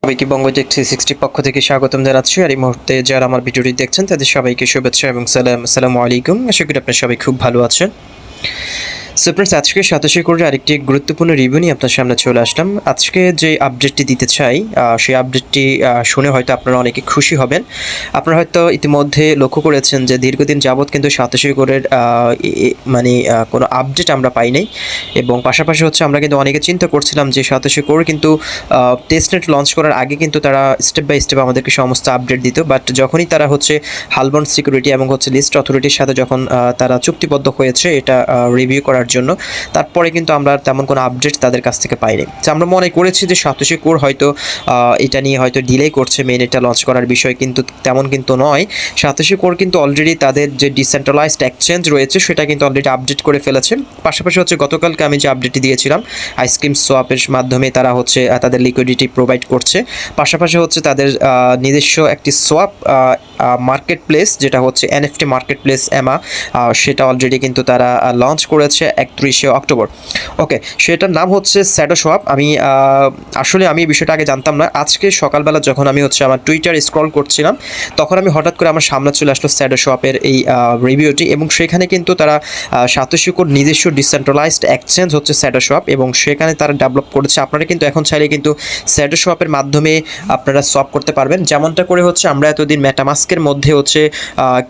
সবাইকে বঙ্গটেক 360 পক্ষ থেকে স্বাগতম জানাচ্ছি। আর এই মুহূর্তে যারা আমার ভিডিওটি দেখছেন তাদের সবাইকে শুভেচ্ছা এবং আসসালামু আলাইকুম। আশা করি আপনারা সবাই খুব ভালো আছেন। সো ফ্রেন্ডস, আজকে সাতোশি কোডের আরেকটি গুরুত্বপূর্ণ রিভিউ নিয়ে আপনার সামনে চলে আসলাম। আজকে যে আপডেটটি দিতে চাই সেই আপডেটটি শুনে হয়তো আপনারা অনেকে খুশি হবেন। আপনারা হয়তো ইতিমধ্যে লক্ষ্য করেছেন যে দীর্ঘদিন যাবৎ কিন্তু সাতোশি কোডের কোনো আপডেট আমরা পাই নাই, এবং পাশাপাশি হচ্ছে আমরা কিন্তু অনেকে চিন্তা করছিলাম যে সাতোশি কোড কিন্তু টেস্টনেট লঞ্চ করার আগে কিন্তু তারা স্টেপ বাই স্টেপ আমাদেরকে সমস্ত আপডেট দিত। বাট যখনই তারা হচ্ছে হালবন্ড সিকিউরিটি এবং হচ্ছে লিস্ট অথরিটির সাথে যখন তারা চুক্তিবদ্ধ হয়েছে এটা রিভিউ করার জন্য, তারপরে কিন্তু আমরা তেমন কোনো আপডেট তাদের কাছ থেকে পাইনি। তো আমরা মনে করেছি যে সাতোশি কোড হয়তো এটা নিয়ে হয়তো ডিলে করছে মেইন এটা লঞ্চ করার বিষয়, কিন্তু তেমন কিন্তু নয়। সাতোশি কোড কিন্তু অলরেডি তাদের যে ডিসেন্ট্রালাইজড এক্সচেঞ্জ রয়েছে সেটা কিন্তু অলরেডি আপডেট করে ফেলেছে। পাশাপাশি হচ্ছে গতকালকে আমি যে আপডেটটি দিয়েছিলাম আইসক্রিম সোয়াপের মাধ্যমে তারা হচ্ছে তাদের লিকুইডিটি প্রোভাইড করছে। পাশাপাশি হচ্ছে তাদের নিজস্ব একটি সোয়াপ মার্কেট প্লেস যেটা হচ্ছে এনএফটি মার্কেট প্লেস এমা, সেটা অলরেডি কিন্তু তারা লঞ্চ করেছে 31শে অক্টোবর। ওকে, সেটার নাম হচ্ছে ShadowSwap। আমি বিষয়টা আগে জানতাম না। আজকে সকালবেলা যখন আমি হচ্ছে আমার টুইটার স্ক্রল করছিলাম তখন আমি হঠাৎ করে আমার সামনে চলে আসলো ShadowSwapের এই রিভিউটি, এবং সেখানে কিন্তু তারা সাতোশি কোড নিজস্ব ডিসেন্ট্রালাইজড এক্সচেঞ্জ হচ্ছে ShadowSwap, এবং সেখানে তারা ডেভেলপ করেছে। আপনারা কিন্তু এখন চাইলে কিন্তু ShadowSwapের মাধ্যমে আপনারা সোয়াপ করতে পারবেন, যেমনটা করে হচ্ছে আমরা এতদিন মেটামাস্কের মধ্যে হচ্ছে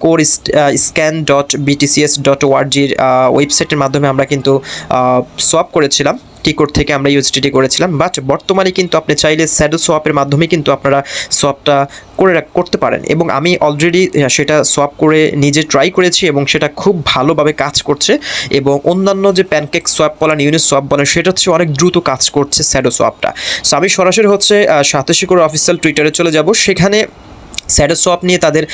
কোর scan.btcs.org ওয়েবসাইটের মাধ্যমে আমরা কিন্তু সোয়াপ করেছিলাম। টিকোড থেকে আমরা ইউএসডিটি করেছিলাম, বাট বর্তমানে কিন্তু আপনি চাইলে ShadowSwapের মাধ্যমে কিন্তু আপনারা সোয়াপটা করতে পারেন, এবং আমি অলরেডি সেটা সোয়াপ করে নিজে ট্রাই করেছি এবং সেটা খুব ভালোভাবে কাজ করছে। এবং অন্যান্য যে প্যানকেক সোয়াপ বলেন, ইউনিট সোয়াপ বলেন, সেটা হচ্ছে অনেক দ্রুত কাজ করছে ShadowSwapটা। সো আমি সরাসরি হচ্ছে সাতোশি কোড অফিসিয়াল টুইটারে চলে যাব, সেখানে ShadowSwap নিয়ে তাদের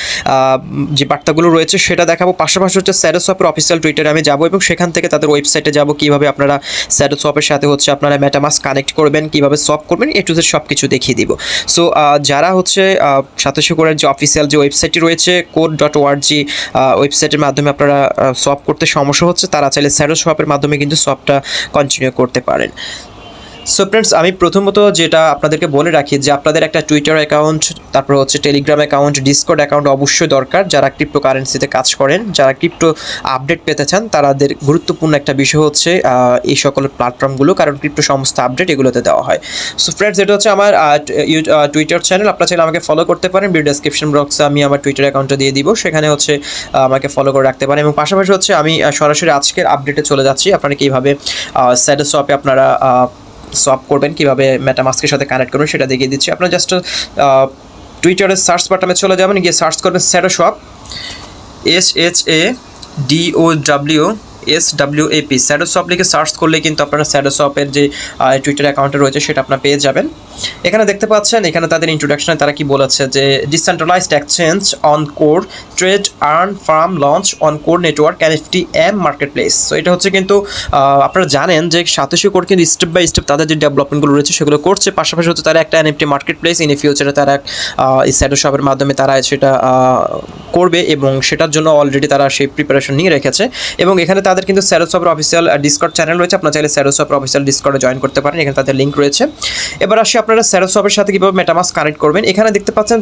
যে বার্তাগুলো রয়েছে সেটা দেখাবো। পাশাপাশি হচ্ছে ShadowSwapের অফিসিয়াল টুইটারে আমি যাব এবং সেখান থেকে তাদের ওয়েবসাইটে যাব, কীভাবে আপনারা ShadowSwapের সাথে হচ্ছে আপনারা মেটামাস্ক কানেক্ট করবেন, কীভাবে সোয়াপ করবেন, এ টু জেড সব কিছু দেখিয়ে দিব। সো যারা হচ্ছে সাতোশি কোডের যে অফিসিয়াল যে ওয়েবসাইটটি রয়েছে code.org ওয়েবসাইটের মাধ্যমে আপনারা সোয়াপ করতে সমস্যা হচ্ছে, তারা চাইলে ShadowSwapের মাধ্যমে কিন্তু সোয়াপটা কন্টিনিউ করতে পারেন। সো ফ্রেন্ডস, আমি প্রথমত যেটা আপনাদেরকে বলে রাখি যে আপনাদের একটা টুইটার অ্যাকাউন্ট, তারপর হচ্ছে টেলিগ্রাম অ্যাকাউন্ট, ডিসকর্ড অ্যাকাউন্ট অবশ্যই দরকার। যারা ক্রিপ্টো কারেন্সিতে কাজ করেন, যারা ক্রিপ্টো আপডেট পেতে চান, তাদের গুরুত্বপূর্ণ একটা বিষয় হচ্ছে এই সকল প্ল্যাটফর্মগুলো, কারণ ক্রিপ্টো সমস্ত আপডেট এগুলোতে দেওয়া হয়। সো ফ্রেন্ডস, এটা হচ্ছে আমার টুইটার চ্যানেল। আপনারা চাইলে আমাকে ফলো করতে পারেন। ভিডিও ডেসক্রিপশন বক্সে আমি আমার টুইটার অ্যাকাউন্টটা দিয়ে দিব, সেখানে হচ্ছে আমাকে ফলো করে রাখতে পারেন। এবং পাশাপাশি হচ্ছে আমি সরাসরি আজকের আপডেটে চলে যাচ্ছি। আপনারা কীভাবে ShadowSwapে আপনারা সোয়াপ করবেন, কীভাবে মেটামাস্কের সাথে কানেক্ট করবেন সেটা দেখিয়ে দিচ্ছি। আপনারা জাস্ট টুইটারের সার্চ বাটনে চলে যাবেন, গিয়ে সার্চ করবেন ShadowSwap, ShadowSwap ShadowSwap লিখে সার্চ করলে কিন্তু আপনারা ShadowSwapের যে টুইটার অ্যাকাউন্টে রয়েছে সেটা আপনারা পেয়ে যাবেন। এখানে দেখতে পাচ্ছেন, এখানে তাদের ইন্ট্রোডাকশনে তারা কি বলেছে যে decentralised exchange on core trade earn farm launch on core network NFT market place. So এটা হচ্ছে কিন্তু আপনারা জানেন যে সাতোশি কোড কিন্তু স্টেপ বাই স্টেপ তাদের যে ডেভেলপমেন্টগুলো রয়েছে সেগুলো করছে। পাশাপাশি হচ্ছে তারা একটা NFT মার্কেট প্লেস ইন ফিউচারে তারা এই ShadowSwapের মাধ্যমে তারা সেটা করবে, এবং সেটার জন্য অলরেডি তারা সেই প্রিপারেশন নিয়ে রেখেছে। এবং এখানে তাদের কিন্তু ShadowSwapের অফিসিয়াল ডিসকর্ড চ্যানেল রয়েছে, আপনারা চাইলে ShadowSwapের অফিসিয়াল ডিসকর্ডে জয়েন করতে পারেন, এখানে তাদের লিঙ্ক রয়েছে। এবার আসি আপনারা ShadowSwapের সাথে কীভাবে মেটামাস্ক কানেক্ট করবেন। এখানে দেখতে পাচ্ছেন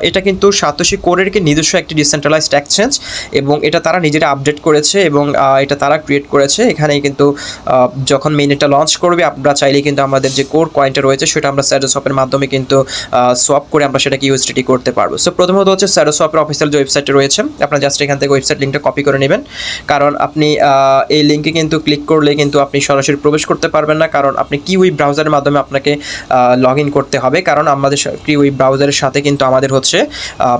এটা কিন্তু সাতোশি কোডের কি নিজস্ব একটি ডিসেন্ট্রালাইজড এক্সচেঞ্জ, এবং এটা তারা নিজেরা আপডেট করেছে এবং এটা তারা ক্রিয়েট করেছে। এখানে কিন্তু যখন মেইনটা লঞ্চ করবে আমরা চাইলে কিন্তু আমাদের যে কোর কয়েনটা রয়েছে সেটা আমরা ShadowSwapের মাধ্যমে কিন্তু সোয়াপ করে আমরা সেটাকে ইউএসডিটি করতে পারবো। সো প্রথমত হচ্ছে ShadowSwapের অফিসিয়াল যে ওয়েবসাইটে রয়েছে, আপনারা জাস্ট এখান থেকে ওয়েবসাইট লিঙ্কটা কপি করে নেবেন, কারণ আপনি এই লিঙ্কে কিন্তু ক্লিক করলে কিন্তু আপনি সরাসরি প্রবেশ করতে পারবেন না, কারণ আপনি কিউই ব্রাউজারের মাধ্যমে আপনাকে লগ ইন করতে হবে, কারণ আমাদের কিউই ব্রাউজারের সাথে কিন্তু আমাদের হচ্ছে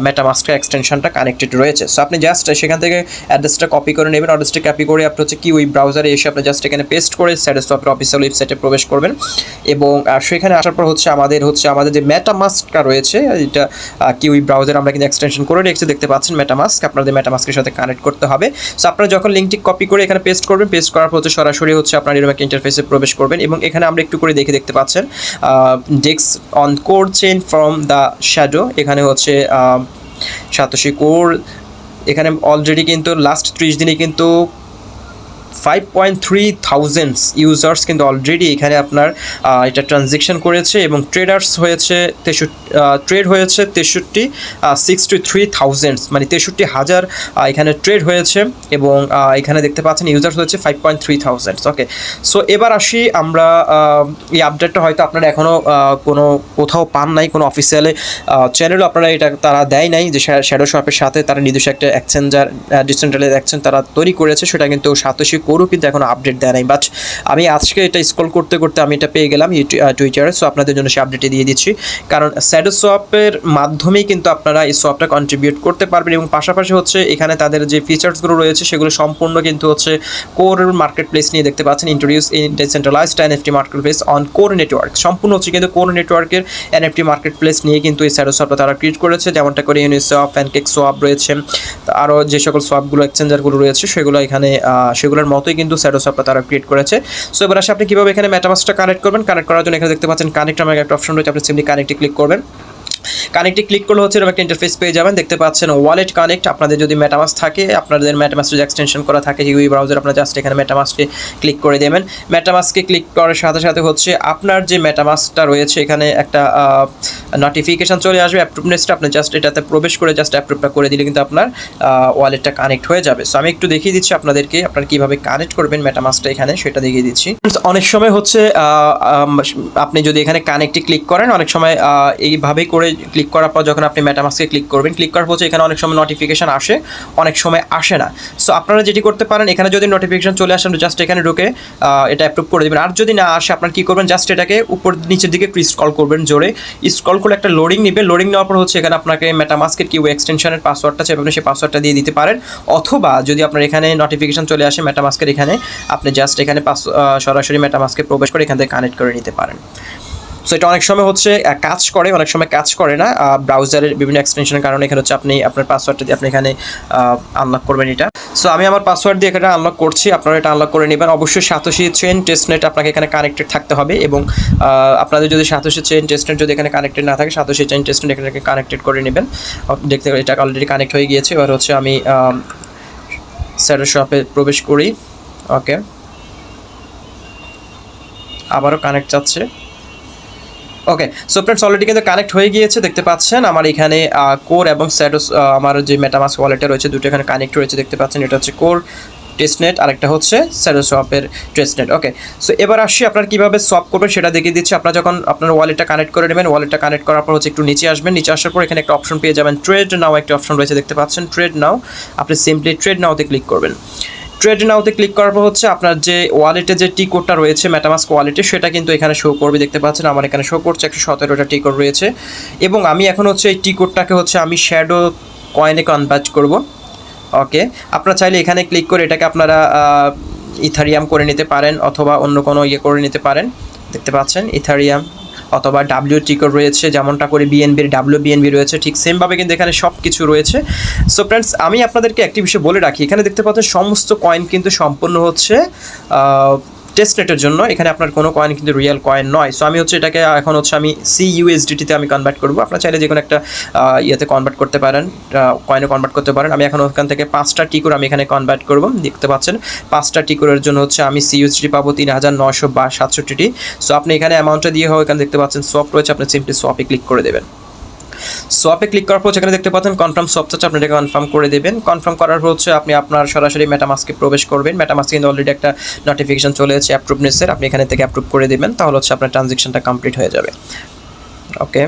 মেটামাস্কের এক্সটেনশনটা কানেক্টেড রয়েছে। সো আপনি জাস্ট সেখান থেকে অ্যাড্রেসটা কপি করে নেবেন, অ্যাড্রেসটা কপি করে আপনি হচ্ছে কিউই ব্রাউজারে এসে আপনি জাস্ট এখানে পেস্ট করে ShadowSwapের অফিসিয়াল ওয়েবসাইটে প্রবেশ করবেন। এবং সেখানে আসার পর হচ্ছে আমাদের যে মেটামাস্কটা রয়েছে, এটা কিউই ব্রাউজারে আমরা কিন্তু এক্সটেনশন করে রেখেছি, দেখতে পাচ্ছেন মেটামাস্ক, আপনাদের মেটামাস্কের সাথে কানেক্ট করতে হবে। সো আপনারা যখন লিঙ্কটি কপি করে এখানে পেস্ট করবেন, পেস্ট করার পর হচ্ছে সরাসরি হচ্ছে আপনার এরকম একটা ইন্টারফেসে প্রবেশ করবেন। এবং এখানে আমরা একটু করে দেখতে পাচ্ছেন dex on core chain from the shadow, এখানে হচ্ছে সাতোশি কোর এখানে অলরেডি কিন্তু লাস্ট 30 দিনে কিন্তু 5.3 ইউজার্স কিন্তু অলরেডি এখানে আপনার এটা ট্রানজ্যাকশন করেছে এবং ট্রেডার্স হয়েছে ট্রেড হয়েছে 63,000, মানে 63,000 এখানে ট্রেড হয়েছে এবং এখানে দেখতে পাচ্ছেন ইউজার্স হয়েছে 5.3,000। ওকে, সো এবার আসি আমরা এই আপডেটটা হয়তো আপনারা এখনও কোথাও পান নাই, কোনো অফিসিয়ালি চ্যানেলও আপনারা এটা তারা দেয় নাই যে শ্যাডোস্ব্যাপের সাথে তারা নিজস্ব একটা এক্সচেঞ্জার ডিসেন্ট্রালাইজড এক্সচেঞ্জ তারা তৈরি করেছে, সেটা কিন্তু সাতোশি কোরও কিন্তু এখনও আপডেট দেয় নাই। বাট আমি আজকে এটা স্ক্রল করতে করতে আমি এটা পেয়ে গেলাম টুইটারে, সো আপনাদের জন্য সে আপডেটে দিয়ে দিচ্ছি। কারণ শ্যাডোস্ব্যাপের মাধ্যমেই কিন্তু আপনারা এই সোয়াপটা কন্ট্রিবিউট করতে পারবেন এবং পাশাপাশি হচ্ছে এখানে তাদের যে ফিচার্সগুলো রয়েছে সেগুলো সম্পূর্ণ কিন্তু হচ্ছে কোর মার্কেট প্লেস নিয়ে দেখতে পাচ্ছেন, introduce in decentralised NFT market place on core network, সম্পূর্ণ হচ্ছে কিন্তু কোর নেটওয়ার্কের এনএফটি মার্কেট প্লেস নিয়ে কিন্তু এই শ্যাডোস্ব্যাপটা তারা ক্রিয়েট করেছে, যেমনটা করে ইউনিসওয়াপ, প্যানকেক সোয়াপ রয়েছে, আরও যে সকল সোয়াপগুলো এক্সচেঞ্জারগুলো রয়েছে সেগুলো এখানে সেগুলোর মতোই কিন্তু শ্যাডোস্ব্যাপটা তারা ক্রিয়েট করেছে। সো এবার আসে আপনি কীভাবে এখানে মেটামাস্কটা কানেক্ট করবেন। কানেক্ট করার জন্য এখানে দেখতে পাচ্ছেন কানেক্ট নামে একটা অপশন রয়েছে, আপনি সিম্পলি কানেক্টে ক্লিক করবেন। কানেক্টে ক্লিক করলে হচ্ছে এরকম একটা ইন্টারফেস পেয়ে যাবেন, দেখতে পাচ্ছেন ওয়ালেট কানেক্ট। আপনাদের যদি মেটামাস্ক থাকে, আপনাদের মেটামাস্ক যদি এক্সটেনশন করা থাকে ইউই ব্রাউজার, আপনারা জাস্ট এখানে মেটামাস্কে ক্লিক করে দেবেন। মেটামাস্কে ক্লিক করার সাথে সাথে হচ্ছে আপনার যে মেটামাস্কটা রয়েছে এখানে একটা নোটিফিকেশান চলে আসবে অ্যাপ্রুভনেসটা, আপনি জাস্ট এটাতে প্রবেশ করে জাস্ট অ্যাপ্রুভটা করে দিলে কিন্তু আপনার ওয়ালেটটা কানেক্ট হয়ে যাবে। সো আমি একটু দেখিয়ে দিচ্ছি আপনাদেরকে আপনারা কীভাবে কানেক্ট করবেন মেটামাস্কটা, এখানে সেটা দেখিয়ে দিচ্ছি। অনেক সময় হচ্ছে আপনি যদি এখানে কানেক্টে ক্লিক করেন, অনেক সময় এইভাবেই করে ক্লিক করার পর যখন আপনি মেটামাস্কে ক্লিক করবেন, ক্লিক করার পর এখানে অনেক সময় নোটিফিকেশান আসে, অনেক সময় আসে না। সো আপনারা যেটি করতে পারেন, এখানে যদি নোটিফিকেশান চলে আসে জাস্ট এখানে ঢুকে এটা অ্যাপ্রুভ করে দেবেন। আর যদি না আসে আপনার কী করবেন, জাস্ট এটাকে উপর নিচের দিকে স্ক্রল করবেন, জোরে স্ক্রল করে একটা লোডিং নেবে। লোডিং নেওয়ার পর হচ্ছে এখানে আপনাকে মেটামাস্কের কিউ এক্সটেনশনের পাসওয়ার্ডটা চাইবে, আপনি সেই পাসওয়ার্ডটা দিয়ে দিতে পারেন। অথবা যদি আপনার এখানে নোটিফিকেশান চলে আসে মেটামাস্কের এখানে, আপনি জাস্ট এখানে সরাসরি মেটামাস্কে প্রবেশ করে এখান থেকে কানেক্ট করে নিতে পারেন। সো এটা অনেক সময় হচ্ছে কাজ করে, অনেক সময় কাজ করে না ব্রাউজারের বিভিন্ন এক্সটেনশনের কারণে। এখানে হচ্ছে আপনি আপনার পাসওয়ার্ডটা দিয়ে আপনি এখানে আনলক করবেন এটা। সো আমি আমার পাসওয়ার্ড দিয়ে এটা আনলক করছি, আপনারা এটা আনলক করে নেবেন। অবশ্যই সাতোশি চেইন টেস্টনেট আপনাকে এখানে কানেক্টেড থাকতে হবে এবং আপনাদের যদি সাতোশি চেইন টেস্টনেট যদি এখানে কানেক্টেড না থাকে, সাতোশি চেইন টেস্টনেট এখানে কানেক্টেড করে নেবেন। দেখতে এটা অলরেডি কানেক্ট হয়ে গিয়েছে। এবার হচ্ছে আমি শ্যাডোস্ব্যাপে প্রবেশ করি। ওকে, আবারও কানেক্ট যাচ্ছে। ওকে, সো ফ্রেন্ডস অলরেডি কিন্তু কানেক্ট হয়ে গিয়েছে, দেখতে পাচ্ছেন আমার এখানে কোর এবং স্যাডোস আমার যে মেটামাস্ক ওয়ালেটে রয়েছে দুটো এখানে কানেক্ট রয়েছে, দেখতে পাচ্ছেন। এটা হচ্ছে কোর টেস্টনেট, আরেকটা হচ্ছে শ্যাডোস্ব্যাপের টেস্টনেট। ওকে, সো এবার আসি আপনার কীভাবে সোয়াপ করবেন সেটা দেখিয়ে দিচ্ছি। আপনারা যখন আপনার ওয়ালেটটা কানেক্ট করে নেবেন, ওয়ালেটটা কানেক্ট করার পর হচ্ছে একটু নিচে আসবেন। নিচে আসার পর এখানে একটা অপশন পেয়ে যাবেন, ট্রেড নাও একটা অপশন রয়েছে, দেখতে পাচ্ছেন ট্রেড নাও। আপনি সিম্পলি ট্রেড নাওতে ক্লিক করবেন। ট্রেড নাওতে ক্লিক করার পর হচ্ছে আপনার যে ওয়ালেটে যে টি কোডটা রয়েছে মেটামাস্ক ওয়ালেটে, সেটা কিন্তু এখানে শো করবে, দেখতে পাচ্ছেন আমার এখানে শো করছে 117টা টি কোড রয়েছে। এবং আমি এখন হচ্ছে এই টি কোডটাকে হচ্ছে আমি শ্যাডো কয়েনে কনভার্ট করব। ওকে, আপনারা চাইলে এখানে ক্লিক করে এটাকে আপনারা ইথারিয়াম করে নিতে পারেন অথবা অন্য কোনো করে নিতে পারেন, দেখতে পাচ্ছেন ইথারিয়াম অথবা ডাব্লিউটি কোড রয়েছে, যেমনটা করে বিএনবির বিএনবি রয়েছে, ঠিক সেমভাবে কিন্তু এখানে সব কিছু রয়েছে। সো ফ্রেন্ডস আমি আপনাদেরকে একটি বিষয় বলে রাখি, এখানে দেখতে পাচ্ছেন সমস্ত কয়েন কিন্তু সম্পূর্ণ হচ্ছে টেস্টনেটের জন্য, এখানে আপনার কোনো কয়েন কিন্তু রিয়েল কয়েন নয়। সো আমি হচ্ছে এটাকে এখন হচ্ছে আমি CUSDT-তে আমি কনভার্ট করবো। আপনারা চাইলে যে কোনো একটা ইয়েতে কনভার্ট করতে পারেন, কয়েনে কনভার্ট করতে পারেন। আমি এখন ওখান থেকে 5টা টিকোর আমি এখানে কনভার্ট করবো, দেখতে পাচ্ছেন 5টা টিকোরের জন্য হচ্ছে আমি CUSDT পাবো 3967টি। সো আপনি এখানে অ্যামাউন্টটা দিয়ে হয়, এখানে দেখতে পাচ্ছেন সোয়াপ রয়েছে, আপনি সিম্পলি সোয়াপে ক্লিক করে দেবেন। সোয়াপে ক্লিক করার পর এখানে দেখতে পাচ্ছেন কনফার্ম সোয়াপ চাচ্ছে, আপনি এটাকে কনফার্ম করে দেবেন। কনফার্ম করার পর হচ্ছে আপনি আপনার সরাসরি মেটামাস্কে প্রবেশ করবেন। মেটামাস্কে কিন্তু অলরেডি একটা নোটিফিকেশন চলে এসেছে অ্যাপ্রুভনেসের, আপনি এখানে থেকে অ্যাপ্রুভ করে দেবেন, তাহলে হচ্ছে আপনার ট্রানজ্যাকশনটা কমপ্লিট হয়ে যাবে। ওকে,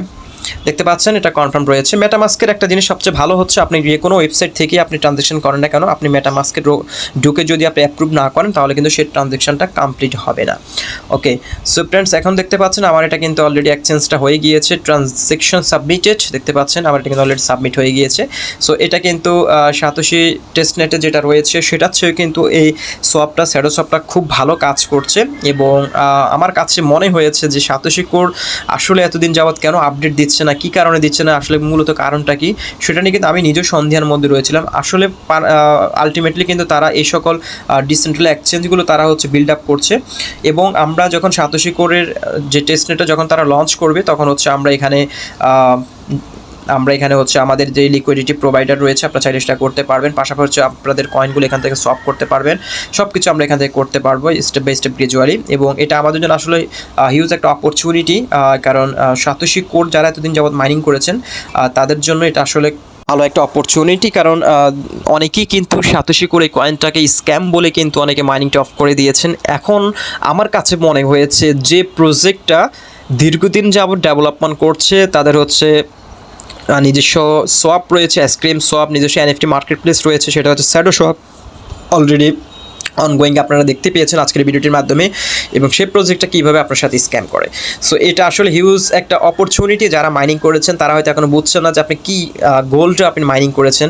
দেখতে পাচ্ছেন এটা কনফার্ম রয়েছে। মেটামাস্কের একটা জিনিস সবচেয়ে ভালো হচ্ছে, আপনি যে কোনো ওয়েবসাইট থেকে আপনি ট্রানজ্যাকশন করেন না কেন, আপনি মেটামাস্কে ঢুকে যদি আপনি অ্যাপ্রুভ না করেন তাহলে কিন্তু সেই ট্রানজ্যাকশনটা কমপ্লিট হবে না। ওকে, সো ফ্রেন্ডস এখন দেখতে পাচ্ছেন আমার এটা কিন্তু অলরেডি এক্সচেঞ্জটা হয়ে গিয়েছে, ট্রানজ্যাকশন সাবমিটেড, দেখতে পাচ্ছেন আমার এটা কিন্তু অলরেডি সাবমিট হয়ে গিয়েছে। সো এটা কিন্তু সাতোশি টেস্টনেটে যেটা রয়েছে সেটা চেয়ে কিন্তু এই সোয়াপটা শ্যাডোস্ব্যাপটা খুব ভালো কাজ করছে এবং আমার কাছে মনে হয়েছে যে সাতোশি কোর আসলে এতদিন যাবৎ কেন আপডেট দিচ্ছে না, কী কারণে দিচ্ছে না, আসলে মূলত কারণটা কি সেটা নিয়ে কিন্তু আমি নিজেও সন্দেহের মধ্যে রয়েছিলাম। আসলে আলটিমেটলি কিন্তু তারা এই সকল ডিসেন্ট্রাল এক্সচেঞ্জগুলো তারা হচ্ছে বিল্ড আপ করছে এবং আমরা যখন সাতোশি কোরের যে টেস্টনেটটা যখন তারা লঞ্চ করবে তখন হচ্ছে আমরা এখানে আমরা এখানে হচ্ছে আমাদের যে লিকুইডিটি প্রোভাইডার রয়েছে আপনারা চাইলে সেটা করতে পারবেন, পাশাপাশি হচ্ছে আপনাদের কয়েনগুলো এখান থেকে সোয়াপ করতে পারবেন, সব কিছু আমরা এখান থেকে করতে পারবো স্টেপ বাই স্টেপ গ্রাজুয়ালি। এবং এটা আমাদের জন্য আসলে হিউজ একটা অপরচুনিটি, কারণ সাতোশি কোড যারা এতদিন যাবত মাইনিং করেছেন তাদের জন্য এটা আসলে ভালো একটা অপরচুনিটি, কারণ অনেকেই কিন্তু সাতোশি করে কয়েনটাকে স্ক্যাম বলে কিন্তু অনেকে মাইনিংটা অফ করে দিয়েছেন। এখন আমার কাছে মনে হয়েছে যে প্রজেক্টটা দীর্ঘদিন যাবত ডেভেলপমেন্ট করছে, তাদের হচ্ছে নিজস্ব সোয়াপ রয়েছে, আইসক্রিম সোয়াপ, নিজস্ব এনএফটি মার্কেট প্লেস রয়েছে, সেটা হচ্ছে ShadowSwap, অলরেডি অনগোয়িং আপনারা দেখতে পেয়েছেন আজকের ভিডিওটির মাধ্যমে, এবং সেই প্রজেক্টটা কীভাবে আপনার সাথে স্ক্যাম করে। সো এটা আসলে হিউজ একটা অপরচুনিটি। যারা মাইনিং করেছেন তারা হয়তো এখনও বুঝছেন না যে আপনি কী গোল্ডে আপনি মাইনিং করেছেন,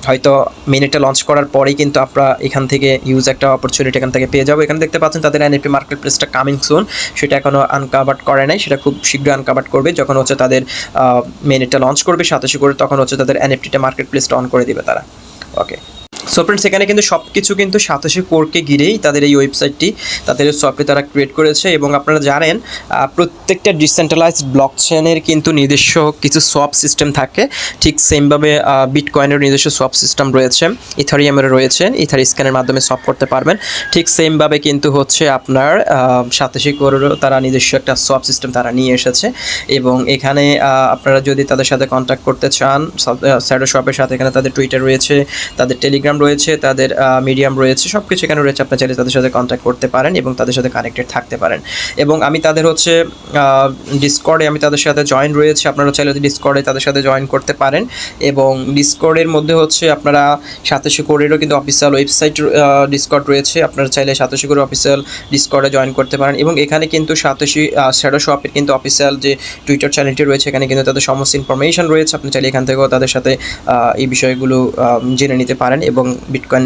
হয়তো মেনেটটা লঞ্চ করার পরেই কিন্তু আপনারা এখান থেকে হিউজ একটা অপরচুনিটি এখান থেকে পেয়ে যাবো। এখানে দেখতে পাচ্ছেন তাদের এনএফটি মার্কেট প্লেসটা কামিং সুন, সেটা এখনও আনকাভার্ড করে নাই, সেটা খুব শীঘ্রই আনকাভার্ড করবে। যখন হচ্ছে তাদের মেনেটটা লঞ্চ করবে সাতোশি করে, তখন হচ্ছে তাদের এনএফটিটা মার্কেট প্লেসটা অন করে দিবে তারা। ওকে, সো ফ্রেন্ডস, এখানে কিন্তু সব কিছু কিন্তু সাতোশি কোরকে ঘিরেই তাদের এই ওয়েবসাইটটি, তাদের সফটওয়্যার তারা ক্রিয়েট করেছে। এবং আপনারা জানেন প্রত্যেকটা ডিসেন্ট্রালাইজড ব্লক চেনের কিন্তু নিজস্ব কিছু সোয়াপ সিস্টেম থাকে, ঠিক সেমভাবে বিটকয়েনের নিজস্ব সোয়াপ সিস্টেম রয়েছে, ইথারিয়ামের রয়েছে, ইথার স্ক্যানের মাধ্যমে সোয়াপ করতে পারবেন। ঠিক সেমভাবে কিন্তু হচ্ছে আপনার সাতোশি কোরেরও তারা নিজস্ব একটা সোয়াপ সিস্টেম তারা নিয়ে এসেছে। এবং এখানে আপনারা যদি তাদের সাথে কন্ট্যাক্ট করতে চান, ShadowSwapের সাথে এখানে তাদের টুইটার রয়েছে, তাদের টেলিগ্রাম রয়েছে, তাদের মিডিয়াম রয়েছে, সব কিছু এখানে রয়েছে। আপনারা চাইলে তাদের সাথে কন্ট্যাক্ট করতে পারেন এবং তাদের সাথে কানেক্টেড থাকতে পারেন। এবং আমি তাদের হচ্ছে ডিসকর্ডে আমি তাদের সাথে জয়েন রয়েছে, আপনারা চাইলে ডিসকর্ডে তাদের সাথে জয়েন করতে পারেন। এবং ডিসকর্ডের মধ্যে হচ্ছে আপনারা সাতোশি কোরেরও কিন্তু অফিসিয়াল ওয়েবসাইট ডিসকর্ড রয়েছে, আপনারা চাইলে সাতোশি কোরের অফিসিয়াল ডিসকর্ডে জয়েন করতে পারেন। এবং এখানে কিন্তু ShadowSwapের কিন্তু অফিসিয়াল যে টুইটার চ্যানেলটি রয়েছে, এখানে কিন্তু তাদের সমস্ত ইনফরমেশন রয়েছে, আপনি চাইলে এখান থেকেও তাদের সাথে এই বিষয়গুলো জেনে নিতে পারেন এবং বিটকয়েন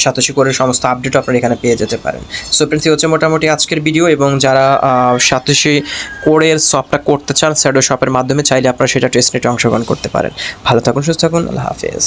সাতোশি কোরের সমস্ত আপডেটও আপনারা এখানে পেয়ে যেতে পারেন। সো ফ্রেন্ডস, হচ্ছে মোটামুটি আজকের ভিডিও। এবং যারা সাতোশি কোরের সোয়াপটা করতে চান ShadowSwapের মাধ্যমে, চাইলে আপনারা সেটা টেস্টনেটে অংশগ্রহণ করতে পারেন। ভালো থাকুন, সুস্থ থাকুন, আল্লাহ হাফেজ।